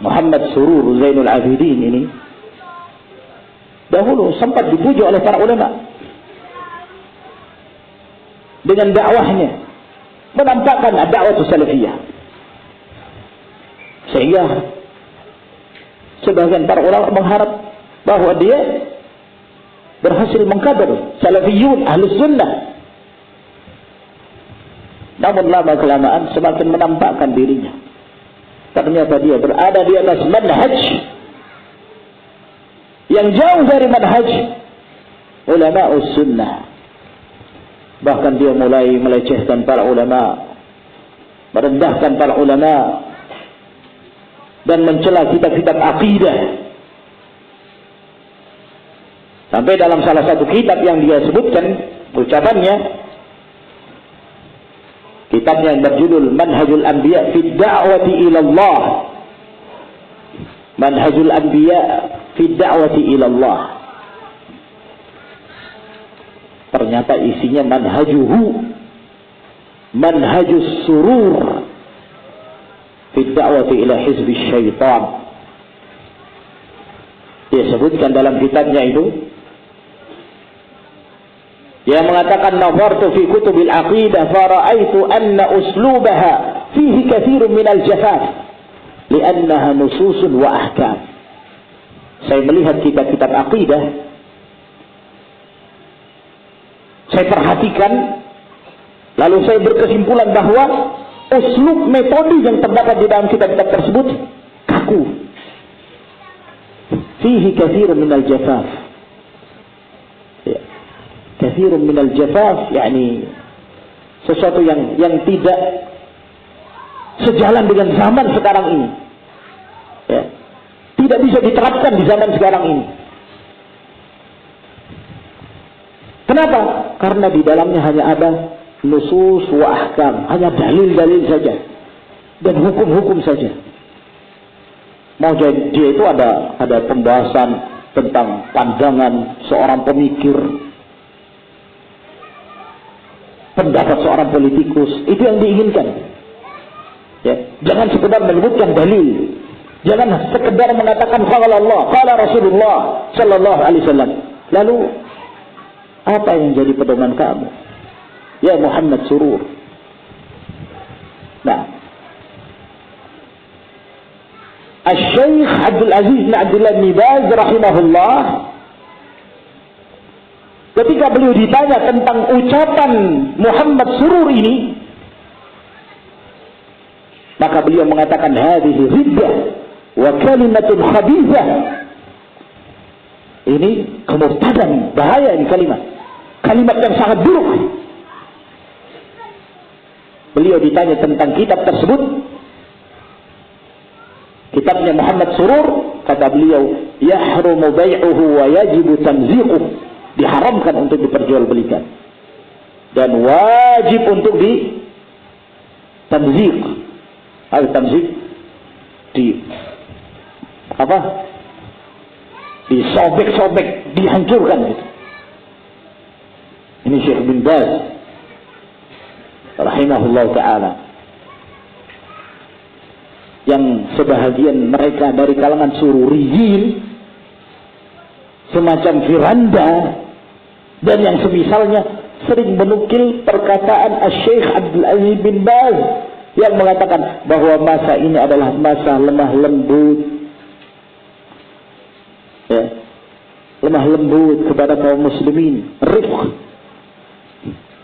Muhammad Surur Zainul Abidin ini dahulu sempat dipuji oleh para ulama dengan dakwahnya, menampakkan dakwah salafiyah, sehingga sebagian para ulama mengharap bahwa dia berhasil mengkader salafiyun ahlus sunnah. Namun lama kelamaan semakin menampakkan dirinya, ternyata dia berada di atas manhaj yang jauh dari manhaj ulama'us sunnah. Bahkan dia mulai melecehkan para ulama, merendahkan para ulama, dan mencela kitab-kitab akidah. Sampai dalam salah satu kitab yang dia sebutkan ucapannya, kitabnya yang berjudul Manhajul Anbiya fi Da'wati ila Allah. Manhajul Anbiya fi Da'wati ila Allah. Ternyata isinya manhajus surur fi Da'wati ila hizbi syaitan. Dia sebutkan dalam kitabnya itu, dia mengatakan nazartu fi kutubil aqidah fara'aitu anna uslubaha fihi katsirun minal jafaf li'annaha nususun wa ahkam. Saya melihat kitab-kitab aqidah, saya perhatikan, lalu saya berkesimpulan bahwa uslub metode yang terdapat di dalam kitab-kitab tersebut kaku. Fihi katsirun minal jafaf. Katsirun minal jafaf, yakni sesuatu yang tidak sejalan dengan zaman sekarang ini. Ya. Tidak bisa diterapkan di zaman sekarang ini. Kenapa? Karena di dalamnya hanya ada nusus wa ahkam, hanya dalil-dalil saja dan hukum-hukum saja. Mau jadi dia itu ada pembahasan tentang pandangan seorang pemikir, pendapat seorang politikus, itu yang diinginkan. Ya, jangan sekedar menyebutkan dalil, jangan sekedar mengatakan qala Allah, qala Rasulullah sallallahu alaihi wasallam. Lalu apa yang jadi pedoman kamu, ya Muhammad Surur? Nah, Asy-Syaikh Abdul Aziz bin Abdullah bin Baz rahimahullah, ketika beliau ditanya tentang ucapan Muhammad Surur ini, maka beliau mengatakan hadhihi riddah wa kalimatun khabithah. Ini kemurtadan, bahaya ini kalimat yang sangat buruk. Beliau ditanya tentang kitab tersebut, kitabnya Muhammad Surur, kata beliau, yahrumu bai'uhu wa yajibu tanziquhu, diharamkan untuk diperjualbelikan dan wajib untuk ditanzik. Al-tanzik disobek-sobek, dihancurkan gitu. Ini Syekh bin Baz rahimahullah ta'ala, yang sebahagian mereka dari kalangan sururiyin semacam Firanda dan yang semisalnya sering menukil perkataan Asy-Syaikh Abdul Aziz bin Baz yang mengatakan bahwa masa ini adalah masa lemah lembut, ya, lemah lembut kepada kaum muslimin, rifq.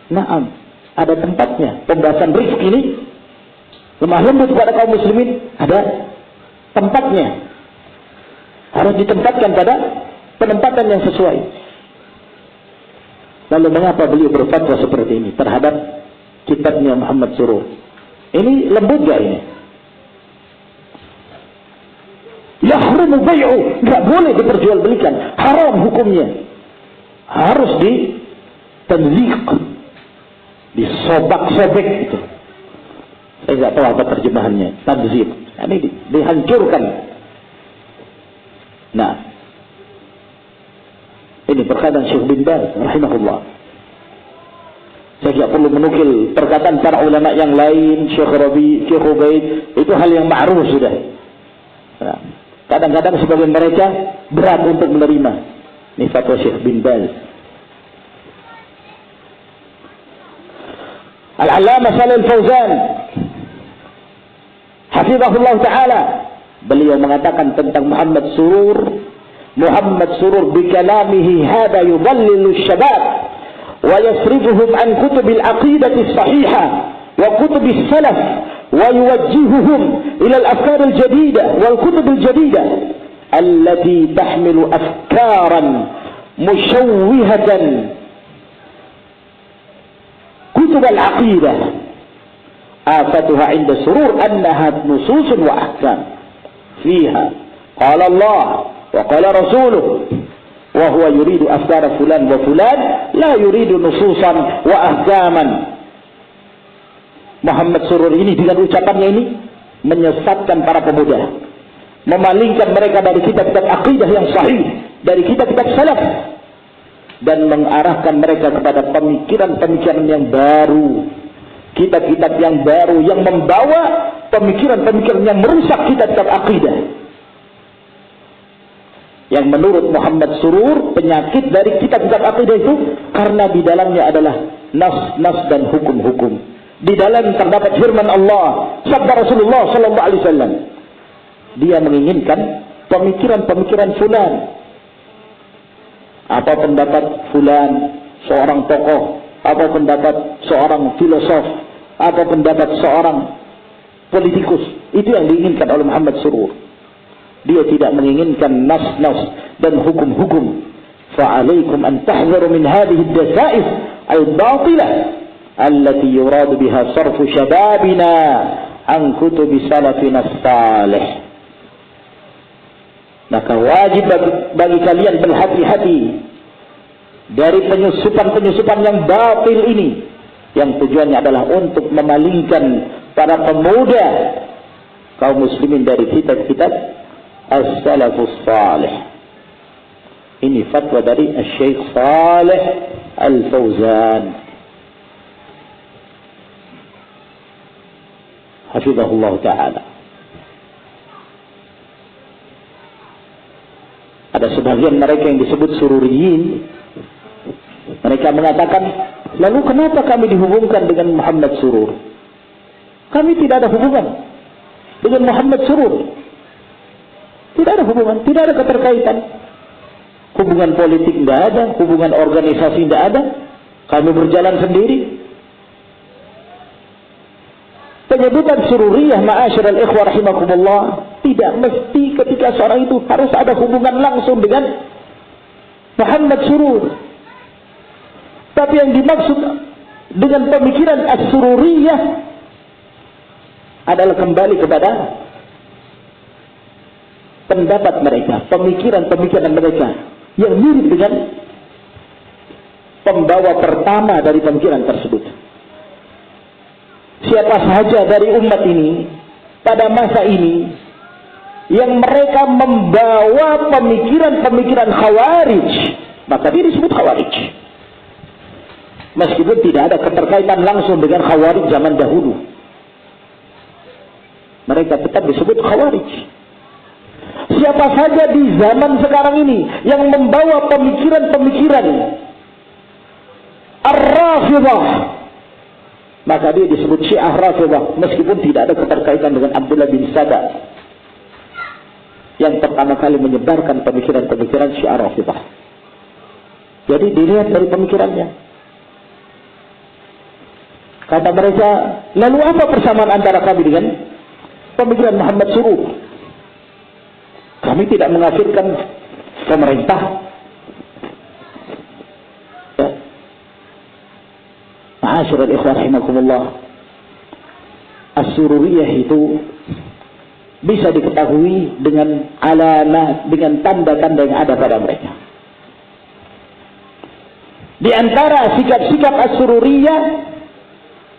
Naam, ada tempatnya pembahasan rifq ini, lemah lembut kepada kaum muslimin, ada tempatnya, harus ditempatkan pada penempatan yang sesuai. Lalu mengapa beliau berfatwa seperti ini terhadap kitabnya Muhammad Surur? Ini lembut gak ini? Yahrumu bai'u, gak boleh diperjualbelikan, haram hukumnya, harus ditanzik, disobak-sobek gitu. Saya gak tahu apa terjemahannya, tanzik. Ini dihancurkan. Nah, ini perkataan Syekh bin Baz rahimahullah. Saya tidak perlu menukil perkataan para ulama yang lain, Syekh Rabi, Syekh Ubaid, itu hal yang ma'ruf sudah. Nah, Kadang-kadang sebagian mereka berat untuk menerima. Ini fatwa Syekh bin Baz. Al-Allamah Shalih Al-Fauzan hafizahullah ta'ala, beliau mengatakan tentang Muhammad Surur bikalamihi hada yudallilu syabab wa yasrifuhum an kutubil aqidati sahihah wa kutubil salaf wa yuwajjihuhum ila al-afkar al-jadidah wal kutub al-jadidah allati tahmilu afkaran mushawwihatan kutub al-aqidah afatuha inda Surur annaha nususun wa ahkam fiha qala Allah wa qala rasuluh wa huwa yuridu afkara fulan wa fulan la yuridu nususan wa ahkaman. Muhammad Surur ini dengan ucapannya ini menyesatkan para pemuda, memalingkan mereka dari kitab-kitab akidah yang sahih, dari kitab-kitab salaf, dan mengarahkan mereka kepada pemikiran-pemikiran yang baru, kitab-kitab yang baru yang membawa pemikiran-pemikiran yang merusak kitab-kitab akidah. Yang menurut Muhammad Surur penyakit dari kitab-kitab akidah itu karena di dalamnya adalah nas-nas dan hukum-hukum. Di dalam terdapat firman Allah, sabda Rasulullah sallallahu alaihi wasallam. Dia menginginkan pemikiran-pemikiran fulan. Apa pendapat fulan, seorang tokoh, apa pendapat seorang filosof, apa pendapat seorang politikus. Itu yang diinginkan oleh Muhammad Surur. Dia tidak menginginkan nas-nas dan hukum-hukum. Fa'alaikum an tahzaru min hadhihi ad-dasa'is al-batilah allati yuradu biha sarfu syababina an kutubi salafina salih. Maka wajib bagi kalian berhati-hati dari penyusupan-penyusupan yang batil ini, yang tujuannya adalah untuk memalingkan para pemuda kaum muslimin dari kitab-kitab as-salafus salih. Ini fatwa dari Syekh Shalih Al-Fauzan hafizahullah ta'ala. Ada sebagian mereka yang disebut Sururiyin, mereka mengatakan, lalu kenapa kami dihubungkan dengan Muhammad Surur? Kami tidak ada hubungan dengan Muhammad Surur. Tidak ada hubungan, tidak ada keterkaitan. Hubungan politik tidak ada, hubungan organisasi tidak ada. Kami berjalan sendiri. Penyebutan Sururiyah ma'asyiral ikhwah rahimakumullah tidak mesti ketika seorang itu harus ada hubungan langsung dengan Muhammad Surur. Tapi yang dimaksud dengan pemikiran as-Sururiyah adalah kembali kepada pendapat mereka, pemikiran-pemikiran mereka yang mirip dengan pembawa pertama dari pemikiran tersebut. Siapa saja dari umat ini pada masa ini yang mereka membawa pemikiran-pemikiran Khawarij, maka dia disebut Khawarij. Meskipun tidak ada keterkaitan langsung dengan Khawarij zaman dahulu, mereka tetap disebut Khawarij. Siapa saja di zaman sekarang ini yang membawa pemikiran-pemikiran Ar-Rafidah, maka dia disebut Syiah Rafidah, meskipun tidak ada keterkaitan dengan Abdullah bin Saba yang pertama kali menyebarkan pemikiran-pemikiran Syiah Rafidah. Jadi dilihat dari pemikirannya. Kata mereka, lalu apa persamaan antara kami dengan pemikiran Muhammad Surur? Kami tidak mengafirkan pemerintah. Ya. Ma'asyiral ikhwah rahimakumullah, As-Sururiyah itu bisa diketahui dengan alamat, dengan tanda-tanda yang ada pada mereka. Di antara sikap-sikap As-Sururiyah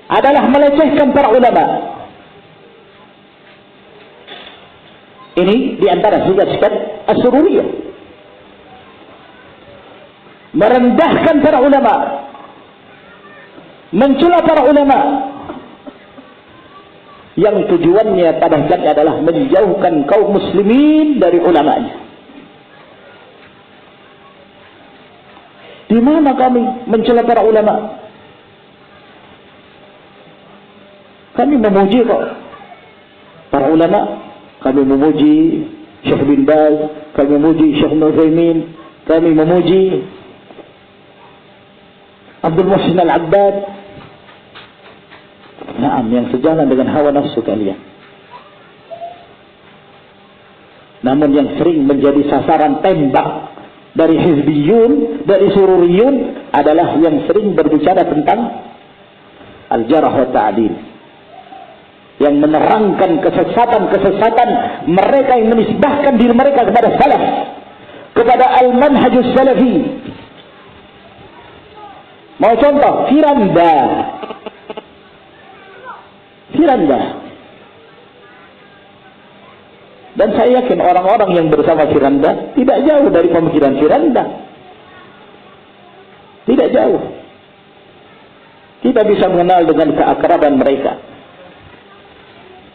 adalah melecehkan para ulama. Ini di antara sikap-sikap As-Sururiyah. Merendahkan para ulama, mencela para ulama yang tujuannya pada hakikatnya adalah menjauhkan kaum muslimin dari ulamanya. Di mana kami mencela para ulama? Kami memuji kok para ulama. Kami memuji Syekh bin Baz, kami memuji Syekh Nu'aimin, kami memuji Abdul Muhsin Al-Abbad. Naam, yang sejalan dengan hawa nafsu kalian. Namun yang sering menjadi sasaran tembak dari hizbiyun, dari sururiyun adalah yang sering berbicara tentang al-jarh wa ta'dil, yang menerangkan kesesatan-kesesatan mereka yang menisbahkan diri mereka kepada salaf, kepada al-manhajus salafi. Mau contoh, Firanda. Dan saya yakin orang-orang yang bersama Firanda tidak jauh dari pemikiran Firanda. Tidak jauh. Kita bisa mengenal dengan keakraban mereka.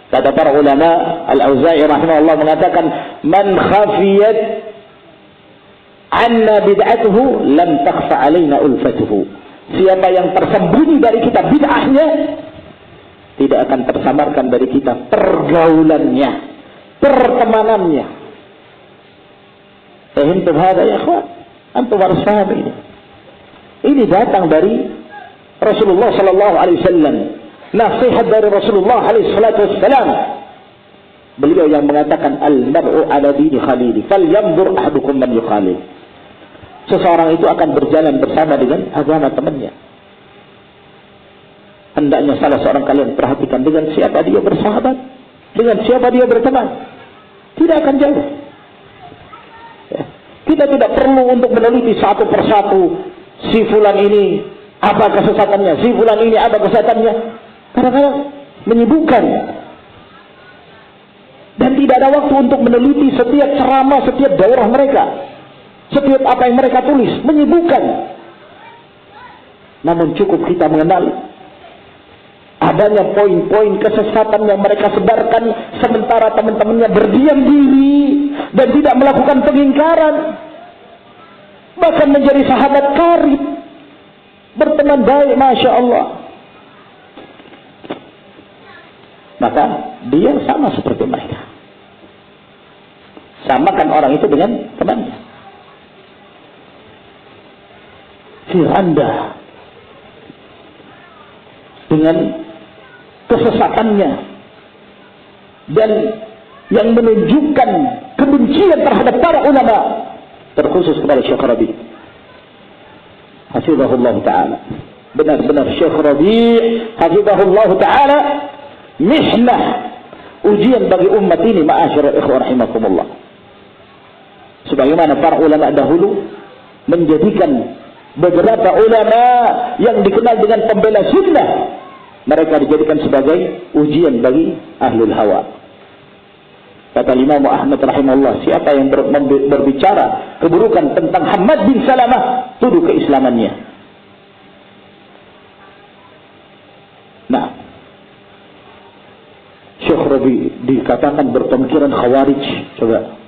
Kata para ulama, Al-Auza'i rahimahullah mengatakan, "Man khafiyat anna bid'atuhu lam takhfa alaina ulfatuhu." Siapa yang tersembunyi dari kita bid'ahnya, tidak akan tersamarkan dari kita pergaulannya, pertemanannya. Fahimtum hadha ya akhwan? Antum harus paham ini. Ini datang dari Rasulullah sallallahu alaihi wasallam. Nasihat dari Rasulullah alaihi salatu wassalam. Beliau yang mengatakan al-mar'u ala dini khalili, falyanzur ahadukum man yukhalil. Seseorang itu akan berjalan bersama dengan agama temannya. Hendaknya salah seorang kalian perhatikan dengan siapa dia bersahabat, dengan siapa dia berteman. Tidak akan jauh. Ya. Kita tidak perlu untuk meneliti satu persatu si fulan ini apa kesesatannya, si fulan ini apa kesesatannya. Kadang-kadang menyibukkan. Dan tidak ada waktu untuk meneliti setiap ceramah, setiap daurah mereka. Setiap apa yang mereka tulis, menyibukkan. Namun cukup kita mengenal adanya poin-poin kesesatan yang mereka sebarkan, sementara teman-temannya berdiam diri dan tidak melakukan pengingkaran, bahkan menjadi sahabat karib, berteman baik, Masya Allah. Maka dia sama seperti mereka. Samakan orang itu dengan temannya. Firanda dengan kesesatannya dan yang menunjukkan kebencian terhadap para ulama, terkhusus kepada Syekh Rabi' hafizahullah ta'ala. Benar-benar Syekh Rabi' hafizahullah ta'ala mihnah, ujian bagi umat ini, ma'asyiral ikhwan rahimakumullah. Sebagaimana para ulama dahulu menjadikan beberapa ulama yang dikenal dengan pembela sunnah, mereka dijadikan sebagai ujian bagi ahlul hawa. Kata Imam Ahmad rahimahullah, siapa yang berbicara keburukan tentang Hamad bin Salamah, tuduh keislamannya. Nah, Syekh Rabi dikatakan berpemikiran khawarij, coba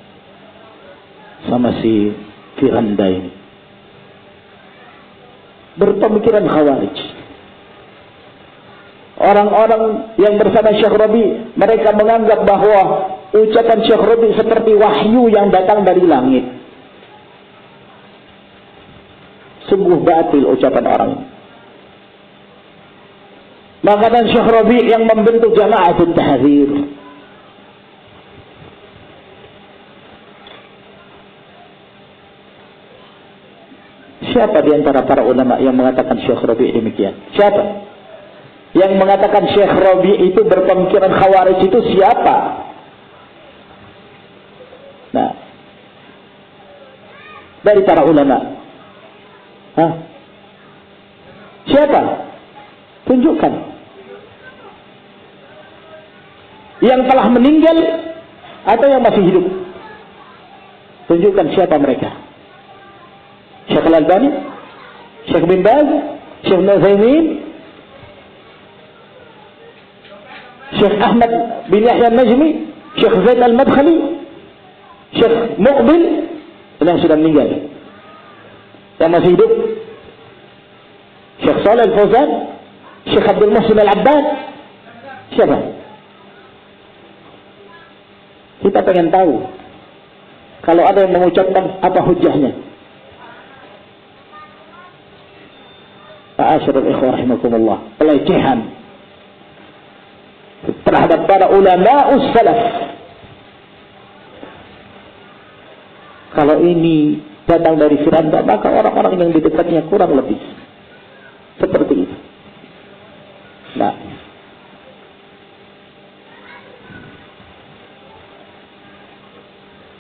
sama si Firanda ini. Berpemikiran khawarij. Orang-orang yang bersama Syekh Rabi, mereka menganggap bahwa ucapan Syekh Rabi seperti wahyu yang datang dari langit. Sungguh batil ucapan orang. Maka dan Syekh Rabi yang membentuk Jama'atul Tahdzir. Siapa di antara para ulama yang mengatakan Syekh Rabi demikian? Siapa? Yang mengatakan Syekh Rabi itu berpemikiran khawarij itu siapa? Nah, dari para ulama. Hah? Siapa? Tunjukkan. Yang telah meninggal atau yang masih hidup? Tunjukkan siapa mereka. Syekh Al-Albani, Syekh bin Baz, Syekh Nu'aimin, Syekh Ahmad bin Yahya Najmi, Syekh Zaid Al-Madkhali, Syekh Muqbil, yang sudah meninggal. Yang masih hidup, Syekh Shalih Al-Fauzan, Syekh Abdul Muhsin Al-Abbad. Siapa? Kita pengen tahu. Kalau ada yang mengucapkan, apa hujahnya? Ma'asyiral ikhwah rahimakumullah, pelecehan terhadap para ulama'us salaf. Kalau ini datang dari Firanda, maka orang-orang yang di dekatnya kurang lebih seperti itu. Nah,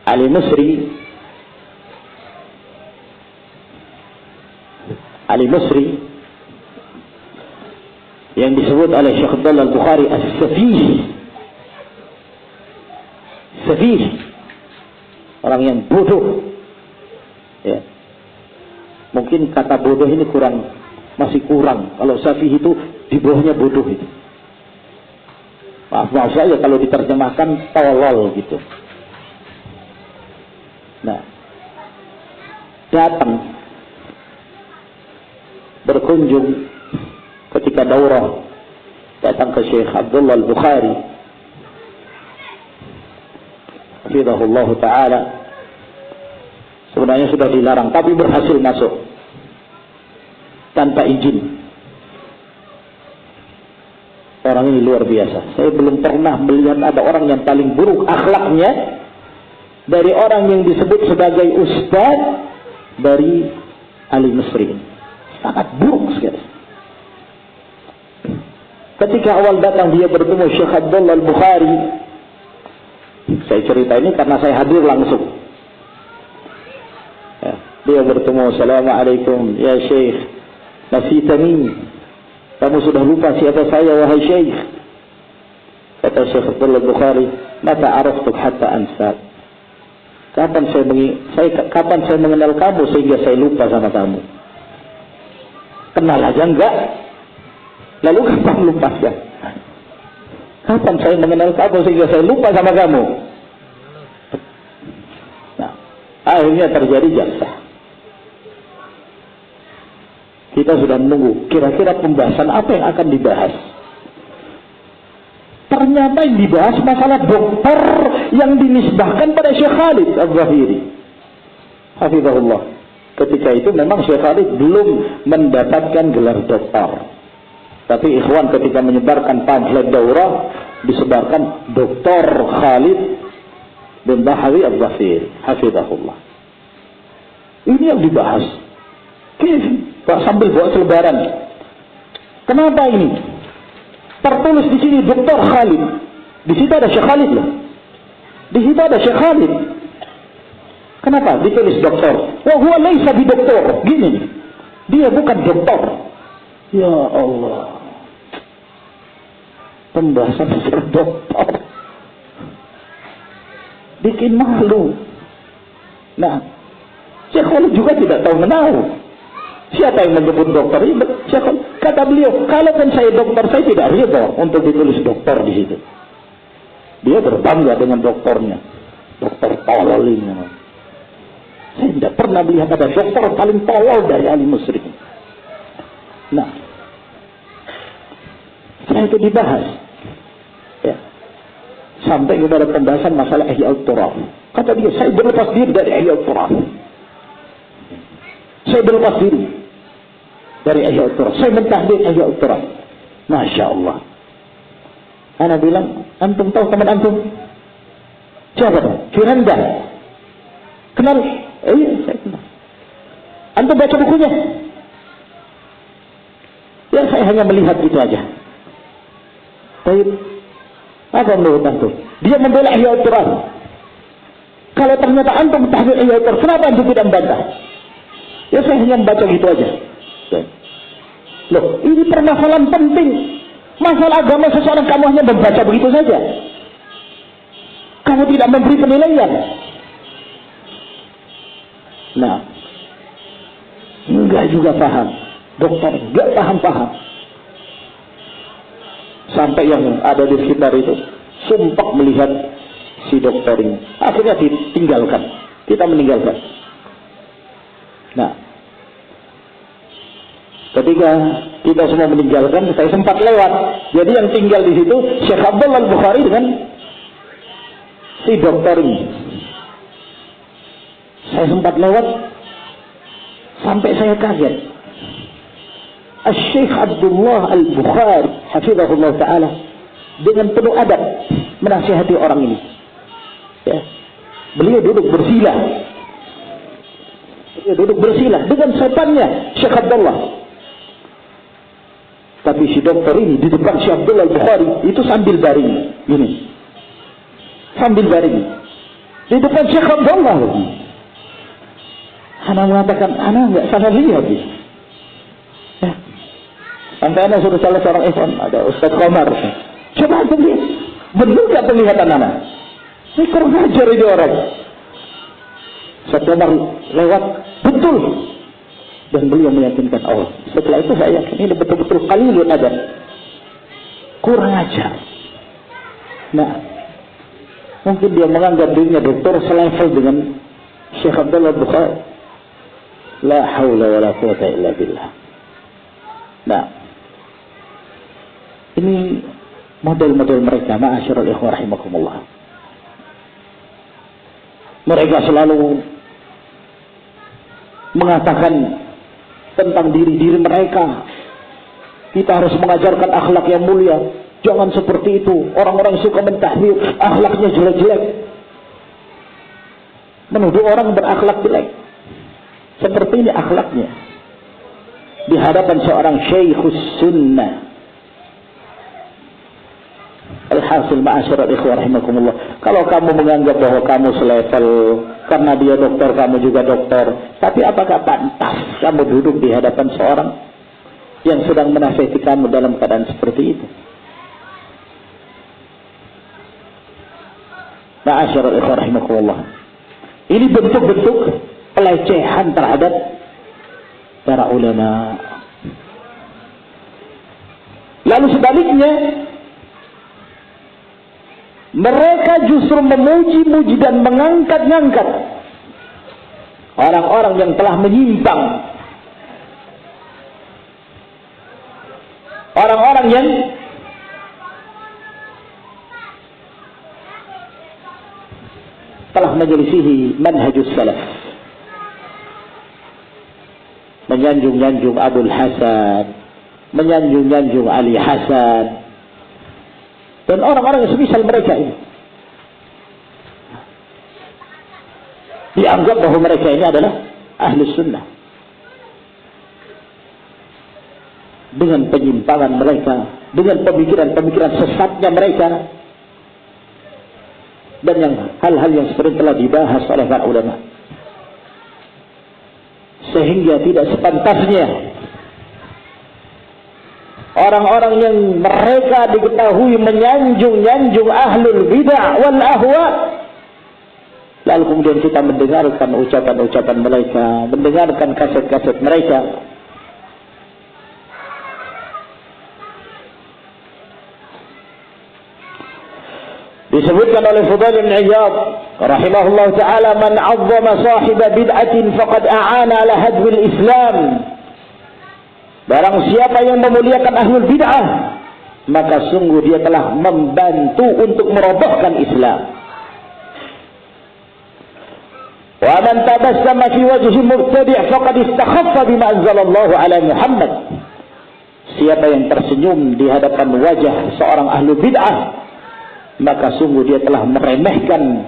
Ali Musri yang disebut oleh Syekh Abdullah Al-Bukhari as-safih, orang yang bodoh. Ya. Mungkin kata bodoh ini masih kurang. Kalau safih itu di bawahnya bodoh itu. Maaf saja kalau diterjemahkan tolol gitu. Nah, datang berkunjung ketika daurah, datang ke Syekh Abdullah Al-Bukhari hafizahullah ta'ala. Sebenarnya sudah dilarang, tapi berhasil masuk tanpa izin. Orang ini luar biasa. Saya belum pernah melihat ada orang yang paling buruk akhlaknya dari orang yang disebut sebagai ustaz dari Ali Musri. Sangat buruk sekali. Ketika awal datang dia bertemu Syekh Abdullah Al-Bukhari. Saya cerita ini karena saya hadir langsung. Ya, dia bertemu, Assalamualaikum ya Syekh, nasitani, kamu sudah lupa siapa saya wahai Syekh. Kata Syekh Abdullah Al-Bukhari, mata araftuk hatta ansat. Kapan saya mengenal kamu sehingga saya lupa sama kamu? Kenal aja enggak? Lalu kapan lupanya? Kapan saya mengenal kamu sehingga saya lupa sama kamu? Nah, akhirnya terjadi jalsah. Kita sudah menunggu kira-kira pembahasan apa yang akan dibahas. Ternyata yang dibahas masalah dokter yang dinisbahkan pada Syekh Khalid Al-Zahiri hafizahullah. Ketika itu memang Syekh Khalid belum mendapatkan gelar doktor. Tapi ikhwan ketika menyebarkan pamflet daurah disebarkan Dr. Khalid bin Bahawi Al-Zahiri hafizahullah. Ini yang dibahas. Pak sambil bawa selebaran. Kenapa ini? Tertulis di sini Dr. Khalid. Di situ ada Syekh Khalid loh. Di situ ada Syekh Khalid. Kenapa ditulis doktor? Wah, huwa laisa bi doktor. Gini, dia bukan doktor. Ya Allah. Pembahasan soal doktor. Bikin malu. Nah, Syekh Khalid juga tidak tahu menahu. Siapa yang menyebut dokter? Kata beliau, kalaupun saya dokter, saya tidak ridha untuk ditulis dokter di situ. Dia berbangga dengan dokternya. Dokter tolol ini. Saya tidak pernah melihat ada dokter paling tolol dari Ali Musri. Nah, setelah itu dibahas. Ya. Sampai kepada pembahasan masalah Ihya Al-Turaf. Kata dia, saya berlepas diri dari Ihya Al-Turaf. Saya berlepas diri dari Ihya Al-Turaf. Saya mentahdir Ihya Al-Turaf. Masya Allah. Ana bilang, antum tahu teman antum? Siapa tuh? Firanda. Kenal? Iya, saya kenal. Antum baca bukunya? Ya, saya hanya melihat itu aja. Baik. Apa menurut antum? Dia membela Ihya Al-Turaf. Kalau ternyata antum mentahdir Ihya Al-Turaf, kenapa antum tidak membantah? Ya, saya hanya membaca gitu aja. Loh, ini permasalahan penting. Masalah agama seseorang kamu hanya membaca begitu saja. Kamu tidak memberi penilaian. Nah, enggak juga paham. Dokter enggak paham-paham. Sampai yang ada di sekitar itu sumpah melihat si dokter ini. Akhirnya ditinggalkan. Kita meninggalkan. Nah, ketika kita semua meninggalkan, saya sempat lewat. Jadi yang tinggal di situ Syekh Abdullah Al-Bukhari dengan si dokter ini. Saya sempat lewat sampai saya kaget. Syekh Abdullah Al-Bukhari hafizahullah ta'ala dengan penuh adab menasihati orang ini. Ya. Beliau duduk bersila. Beliau duduk bersila dengan sopannya Syekh Abdullah. Tapi si dokter ini di depan Syekh Abdullah Al-Bukhari itu sambil baring ini. Sambil baring. Di depan Syekh Abdullah lagi. Ana mengatakan, ana enggak salah lihat ya. Sampai ana suruh salah seorang ikhwan, ada Ustaz Komar. Coba antum lihat. Benar enggak penglihatan ana? Ini kurang ajar ini orang. Ustaz Komar lewat, betul. Dan beliau meyakinkan Allah. Setelah itu saya yakin ini betul-betul qalilun adab. Kurang ajar. Nah, mungkin dia menganggap dirinya dokter selevel dengan Syekh Abdullah Bukhari. La haula wa la quwata illa billah. Nah, ini model-model mereka, ma'asyiral ikhwah rahimakumullah. Mereka selalu mengatakan tentang diri-diri mereka. Kita harus mengajarkan akhlak yang mulia. Jangan seperti itu. Orang-orang suka mentahdir, akhlaknya jelek-jelek. Menuduh orang berakhlak jelek. Seperti ini akhlaknya. Di hadapan seorang Syekhus Sunnah. Alhasil ma'asyiral ikhwah rahimakumullah. Kalau kamu menganggap bahwa kamu selevel karena dia dokter, kamu juga dokter, tapi apakah pantas kamu duduk di hadapan seorang yang sedang menasihati kamu dalam keadaan seperti itu? Ma'asyiral ikhwah rahimakumullah. Ini bentuk-bentuk pelecehan terhadap para ulama. Lalu sebaliknya, mereka justru memuji-muji dan mengangkat-ngangkat orang-orang yang telah menyimpang. Orang-orang yang telah menyelisihi manhajus salaf. Menyanjung-nyanjung Abul Hasan, menyanjung-nyanjung Ali Hasan, dan orang-orang yang semisal mereka ini. Dianggap bahwa mereka ini adalah ahli sunnah. Dengan penyimpangan mereka, dengan pemikiran-pemikiran sesatnya mereka, dan yang hal-hal yang seperti telah dibahas oleh para ulama. Sehingga tidak sepantasnya orang-orang yang mereka diketahui menyanjung-nyanjung ahlul bid'ah wal ahwa, lalu kemudian kita mendengarkan ucapan-ucapan mereka, mendengarkan kaset-kaset mereka. Disebutkan oleh Fudail bin Iyad rahimahullah ta'ala, man 'azzama sahiba bid'atin faqad a'ana ala hadwil Islam. Barang siapa yang memuliakan ahlul bid'ah, maka sungguh dia telah membantu untuk merobohkan Islam. Wa man tabassama fi wajhi mubtadi' faqad istakhaffa bima anzalallahu ala Muhammad. Siapa yang tersenyum di hadapan wajah seorang ahlul bid'ah, maka sungguh dia telah meremehkan,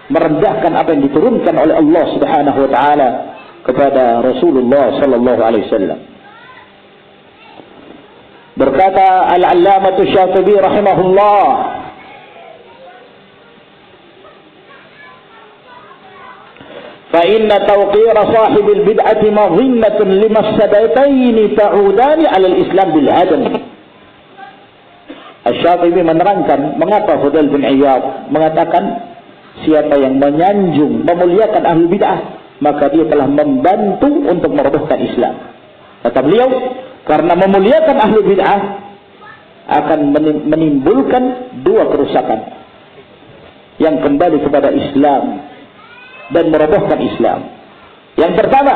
merendahkan apa yang diturunkan oleh Allah Subhanahu wa taala kepada Rasulullah sallallahu alaihi wasallam. Berkata Al-Allamah Syatibi rahimahullah, fa inna tawqir sahibil bid'ati madhinnatun limafsadatayn ta'udani 'ala al-Islam bil hadam. Asy-Syatibi menerangkan mengapa Fudail bin Iyad mengatakan siapa yang menyanjung, memuliakan ahli bid'ah, maka dia telah membantu untuk merobohkan Islam. Kata beliau, karena memuliakan ahli bid'ah akan menimbulkan dua kerusakan yang kembali kepada Islam dan merobohkan Islam. Yang pertama,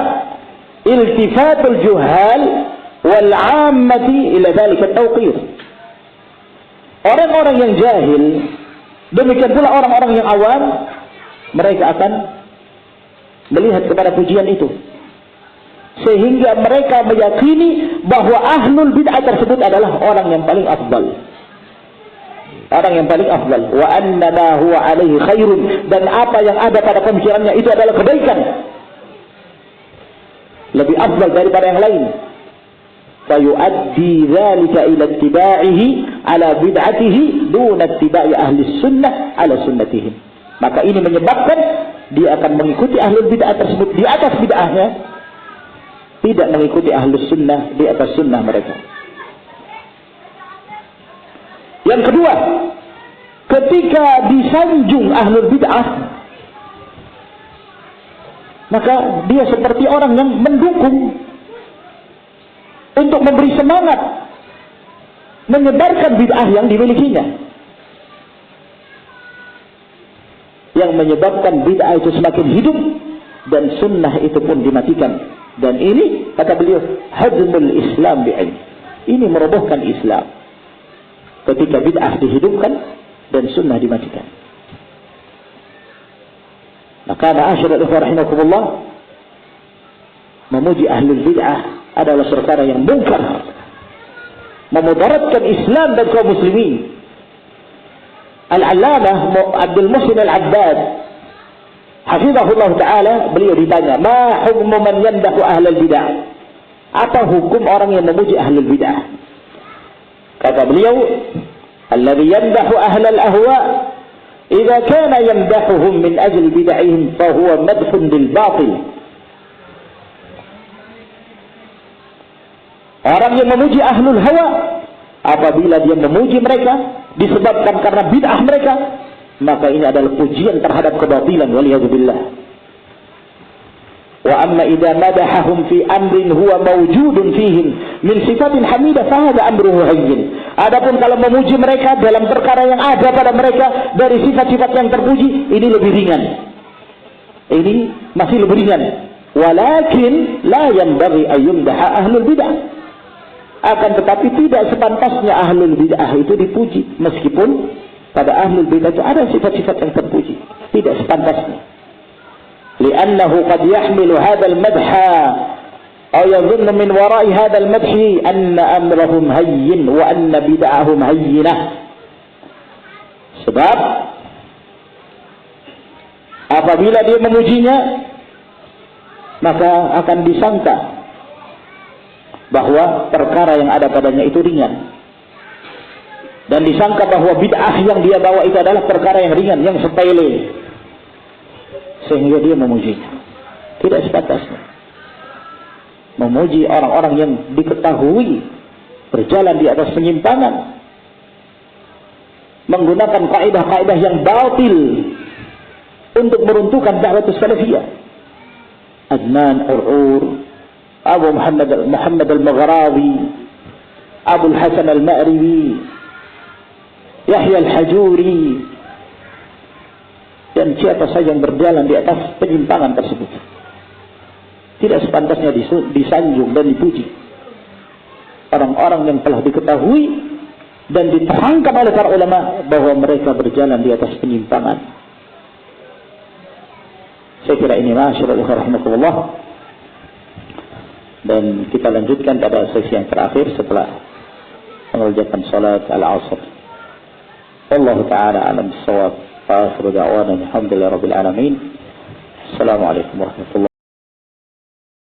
iltifatul juhal wal 'ammati ila dzalika tawqir. Orang-orang yang jahil, demikian pula orang-orang yang awam, mereka akan melihat kepada pujian itu, sehingga mereka meyakini bahwa ahlul bid'ah tersebut adalah orang yang paling afdal. Orang yang paling afdal. Wa anna ma huwa alaihi khairun. Dan apa yang ada pada pemikirannya itu adalah kebaikan. Lebih afdal daripada yang lain. Fayuaddi dzalika ila ittiba'ihi ala bid'atihi duna ittiba'i ahli sunnah ala sunnatihim. Maka ini menyebabkan dia akan mengikuti ahlul bid'ah tersebut di atas bid'ahnya, tidak mengikuti ahlus sunnah di atas sunnah mereka. Yang kedua, ketika disanjung ahlul bid'ah, maka dia seperti orang yang mendukung untuk memberi semangat menyebarkan bid'ah yang dimilikinya, yang menyebabkan bid'ah itu semakin hidup dan sunnah itu pun dimatikan. Dan ini, kata beliau, hadmul Islam bi'ilm. Ini merobohkan Islam ketika bid'ah dihidupkan dan sunnah dimatikan. Maka ma'asyiral ikhwah rahimakumullah, memuji ahlul bid'ah adalah perkara yang munkar, memudaratkan Islam dan kaum muslimin. Al-Allamah Abdul Muhsin Al-Abbad hafizahullah ta'ala, beliau ditanya, ma hukmu man yandahu ahlul bid'ah? Apa hukum orang yang memuji ahlul bid'ah? Kata beliau, alladhi yandahu ahlal ahwa idza kana yamdahuhum min ajli bid'ahim fa huwa madhun bil batil. Orang yang memuji ahlul hawa, apabila dia memuji mereka disebabkan karena bid'ah mereka, maka ini adalah pujian terhadap kebatilan, waliyadzubillah. Wa amma idza madahahum fi amrin huwa mawjudun fihim min sifatin hamidah fa hadha amruhu hayyin. Adapun kalau memuji mereka dalam perkara yang ada pada mereka dari sifat-sifat yang terpuji, ini lebih ringan. Ini masih lebih ringan. Walakin la yanbaghi an yumdaha ahlul bid'ah. Akan tetapi tidak sepantasnya ahlul bid'ah itu dipuji, meskipun pada ahlul bid'ah itu ada sifat-sifat yang terpuji, tidak sepantasnya. Li'annahu qad yahmilu hadzal madha aw yadhunnu min wara'i hadzal madhi anna amrahum hayyin wa anna bid'ahum hayyinah. Sebab apabila dia memujinya, maka akan disangka bahwa perkara yang ada padanya itu ringan, dan disangka bahwa bid'ah yang dia bawa itu adalah perkara yang ringan, yang sepele, sehingga dia memujinya. Tidak sepantasnya memuji orang-orang yang diketahui berjalan di atas penyimpangan, menggunakan kaidah-kaidah yang batil untuk meruntuhkan dakwah salafiyah. Adnan Ur'ur, Abu Muhammad Al-Maghrawi, Abu Hasan Al-Ma'ribi, Yahya Al-Hajuri, dan siapa saja yang berjalan di atas penyimpangan tersebut, tidak sepantasnya disanjung dan dipuji. Orang-orang yang telah diketahui dan diterangkan oleh para ulama bahwa mereka berjalan di atas penyimpangan. Saya kira ini masyaallah rahimakumullah. Dan kita lanjutkan pada sesi yang terakhir setelah mengerjakan salat al-asr. Allah Ta'ala alam bissawab. Wa akhiru da'wana alhamdulillahi rabbil alamin. Assalamualaikum warahmatullahi wabarakatuh.